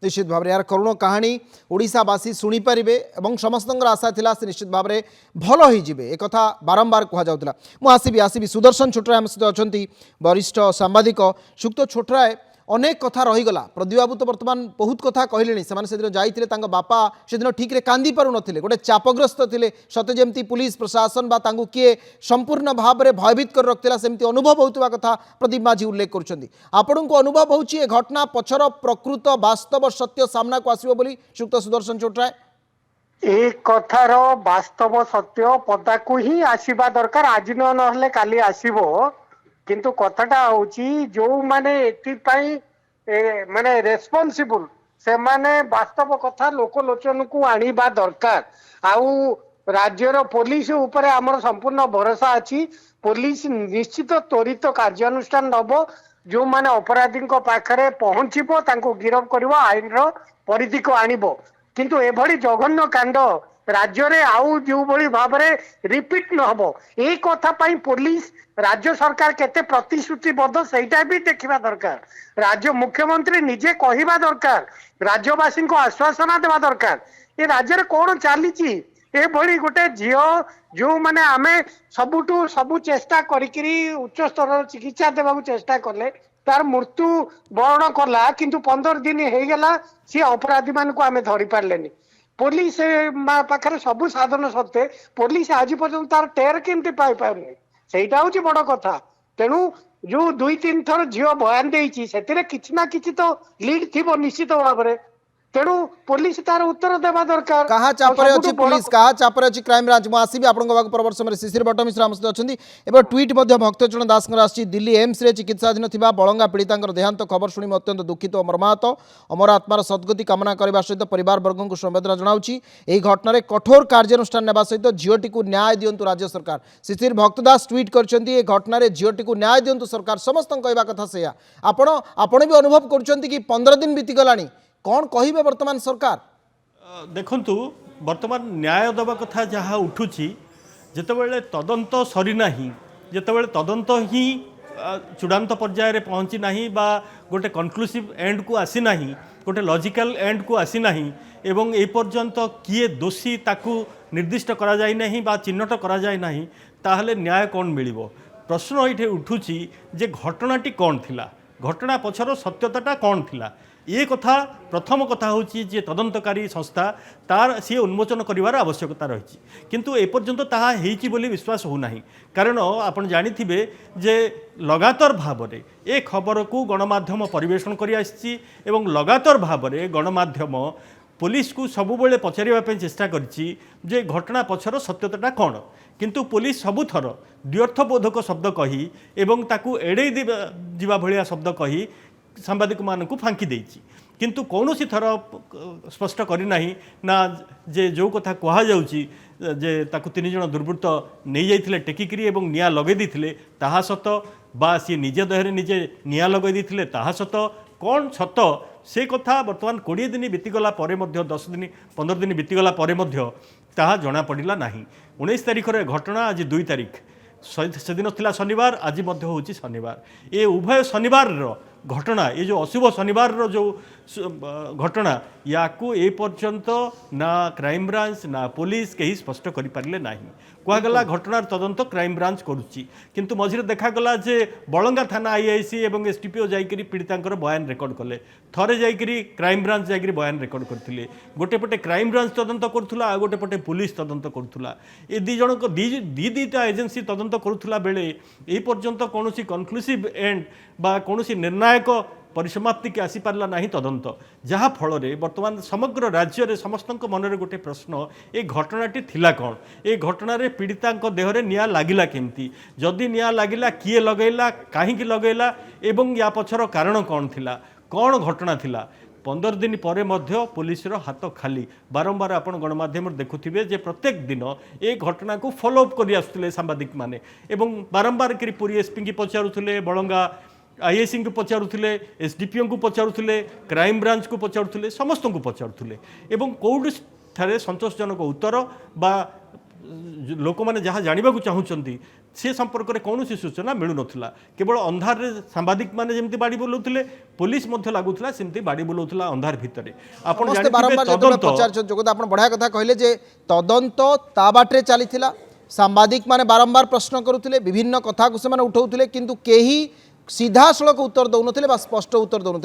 निश्चित भाव यार करुण कहानी ओडिशावासी शुणिपारे और समस्त आशा था से निश्चित भाव में भल हो एक बारंबार कहला मुझे आसबि सुदर्शन छोटराय आम सहित अच्छा वरिष्ठ सांबादिक सुक्त छोटराय अनेक कथा रहीगला प्रदीप बाबू तो बर्तमान बहुत कथा कहले से जाते बापा से दिन ठीक रे कांदी पारु नथिले गोटे चापग्रस्त थे सते जमती पुलिस प्रशासन बा तांगु किए संपूर्ण भाव में भयभीत कर रखिला सेमती अनुभव होता कथा प्रदीप माझी उल्लेख करुछंती आपन को अनुभव होची ए घटना पछर प्रकृत वास्तव सत्य सामना को आसीबो बोली सुक्त सुदर्शन छोटराय एक कथार वास्तव सत्य पदा को ही आसीबा दरकार आज न काली आसीबो किंतु कथाटा होची जो माने एथिपाई माने रेस्पोंसिबल से माने वास्तव कथा लोकलोचन को आनिबा दरकार आउ राज्यर पुलिस ऊपर आमर संपूर्ण भरोसा अछि पुलिस निश्चित त्वरित कार्यानुष्ठान नब जो माने अपराधी पाखरे पहुंचबो तांको गिरफ करबो आईन रो परिधि को आनिबो किंतु एभली जघन्य कांड राज्य रे आउ जो भली भाव रे रिपीट न हबो ए कथा पई पुलिस राज्य सरकार केते प्रतिश्रुतिबद्ध सेटा भी देखिबा दरकार राज्य मुख्यमंत्री निजे कहिबा दरकार राज्यवासी को आश्वासना देवा दरकार ए राज्य रे कोन चालीची ए भली गोटे झियो जो माने आमे सबुटू सबु चेष्टा करिकरी उच्च स्तर चिकित्सा देबा चेष्टा करले तार मृत्यु वर्ण कला किंतु 15 दिन हो गला सी अपराधी मान को आमे धरी पारलेनी पुलिस पाखे सब साधन सत्वे पुलिस आज पर्यंत तार टेर केमती पाई पारुनी सेटा हूँ बड़ कथा तेणु जो 2-3 थर झील बयान देती से किसी ना किसी तो लीड थी निश्चित भाव में तेणु पुलिस तार उत्तर देवा दरकार कहाँ चापरे अछि पुलिस कहाँ चापरे अछि क्राइम ब्रांच मु आसीबी आपन को परवर्ष समय शिशिर भट्ट मिश्र आम सहित अछंती एबे ट्वीट मध्य भक्तचरण दास आछि दिल्ली एम्स रे चिकित्साधीन थिबा बळंगा पीड़ितांकर देहांत खबर शुणी अत्यंत दुखित और मर्माहत अमर आत्मार सद्गति कामना करबा सहित परिवार वर्ग को संवेदना जणाउछि एही घटना रे कठोर कार्यानुष्ठान नेबा सहित झियोटी को न्याय दियंतु राज्य सरकार शिशिर भक्तदास ट्वीट करछंती ए घटना रे झियोटी को न्याय दियंतु सरकार समस्त कहबा कथा सेया आपण भी अनुभव करछंती कि 15 दिन बीती गलानी कौन कहिबे वर्तमान सरकार देखंतु वर्तमान न्याय दबा कथा जहाँ उठुची जेतेबेले तदंत सरी नाही जेतेबेले तदंत ही चूड़ांत पर्याय रे पहुँची नाही बा गोटे कनक्लूसिव एंड को आसी नाही गोटे लॉजिकल एंड को आसी नाही एवं ए पर्यंत किए दोषी ताकू निर्दिष्ट करा जाय नाही बा चिन्हट करा जाय नाही ताहले न्याय कौन मिलिबो प्रश्न ये उठुची जे घटनाटी कौन थिला घटना पछर सत्यताटा कौन थिला ये कथा प्रथम कथा होची जे तदंतकारी संस्था तार सी उन्मोचन करिवार आवश्यकता रही किंतु एपर्यंत ताहा हेची बोली विश्वास हो नाही कारण आपण जानिथिबे जे लगातार भाव में ए खबर को गणमाध्यम परिवेषण करि आछि एवं लगातार भाव में गणमाध्यम पुलिस को सबुबले पचारिबा चेष्टा करछि जे घटना पछर सत्यताटा कौन किंतु पुलिस सबुथर द्व्यर्थबोधक शब्द कही एवं ताकू एड़े जीवा भलिया शब्द कही सांबादिक मानक फांकी देछि किंतु कौन सी थर स्पष्ट करना ना जे जो कथा कह जाउछि जे ताकू 3 जन दुर्वृत्त नहीं जाइथिले टेकिकरी एवं निया लगे दिथिले ताहा सत बा सी निजे देहरे निजे निया लगे दिथिले ताहा सत कौन सत से कथा वर्तमान 20 दिन बीतीगला परे मध्य 10 दिन 15 दिन बीतीगला परे मध्य ताहा जना पड़िला नाही 19 तारिख रे घटना आज 2 तारिख से दिन थिला शनिवार आज मध्य होची शनिवार ए उभय शनिवार रो घटना ये जो अशुभ शनिवार रो जो घटना या को ए पर्यंत ना क्राइम ब्रांच ना पुलिस कहीं स्पष्ट करि पारले नाही कहगला घटनार तदंत क्राइम ब्रांच करुच्ची किंतु मझिरे देखागला जे बलंगा थाना आईआईसी एवं एसटीपीओ जाइकरी पीड़ितांकर बयान रेकर्ड कले थरे जाइकरी क्राइम ब्रांच जाइकरी बयान रेकर्ड करथिले गोटे पटे क्राइम ब्रांच तदंत करुथुला आ गोटे पटे पुलिस तदंत करुथुला ए दी जनक दीटा एजेंसी तदंत करुथुला बेले ए पर्यंत कोनोसी कनक्लूसिव एंड बा कोनोसी निर्णायक परिसमाप्ति के आसी पारला नाही तदंत जहाँ फल वर्तमान समग्र राज्य रे समस्त मनरे गोटे प्रश्न ए घटनाटी थिला कौन ए घटना रे पीड़िता देहरे निया लागिला केमती जदि निया लागिला किए लगैला काहींकी लगैला एवं या पछर कारण कौन थिला कौन घटना थिला 15 दिन पर मध्य पुलिस हाथ खाली बारंबार आपण गणमाध्यम देखुथिबे जे प्रत्येक दिन ए घटना को फॉलोअप करि आसुथिले सांबादिक माने एवं बारंबार करी पुरी एसपी की पचारुथिले बलंगा आईएसी को पचारुथिले एसडीपीओ को पचारुथिले क्राइम ब्रांच को पचारुथिले समस्त को पचारुथिले एवं कौटी ठारे संतोषजनक उत्तर बा ଲୋକମାନେ ଯାହା ଜାଣିବାକୁ ଚାହୁଁଛନ୍ତି ସେ ସମ୍ପର୍କରେ କୌଣସି ସୂଚନା ମିଳୁନଥିଲା। କେବଳ ଅନ୍ଧାରରେ ସାମ୍ବାଦିକମାନେ ଯେମିତି ବାଡ଼ି ବୁଲାଉଥିଲେ, ପୋଲିସ ମଧ୍ୟ ଲାଗୁଥିଲା ସେମିତି ବାଡ଼ି ବୁଲାଉଥିଲା ଅନ୍ଧାର ଭିତରେ। ଆପଣ ସମସ୍ତେ ଜାଣିଥିବେ ବାରମ୍ବାର ଯେତେବେଳେ ପଚାରୁଛନ୍ତି ଯୋଗଦ ଆପଣ ବଢ଼ିଆ କଥା କହିଲେ ଯେ ତଦନ୍ତ ତା ବାଟରେ ଚାଲିଥିଲା, ସାମ୍ବାଦିକ ମାନେ ବାରମ୍ବାର ପ୍ରଶ୍ନ କରୁଥିଲେ, ବିଭିନ୍ନ କଥାକୁ ସେମାନେ ଉଠାଉଥିଲେ, କିନ୍ତୁ କେହି ସିଧାସଳଖ ଉତ୍ତର ଦେଉନଥିଲେ ବା ସ୍ପଷ୍ଟ ଉତ୍ତର ଦେଉନଥିଲେ।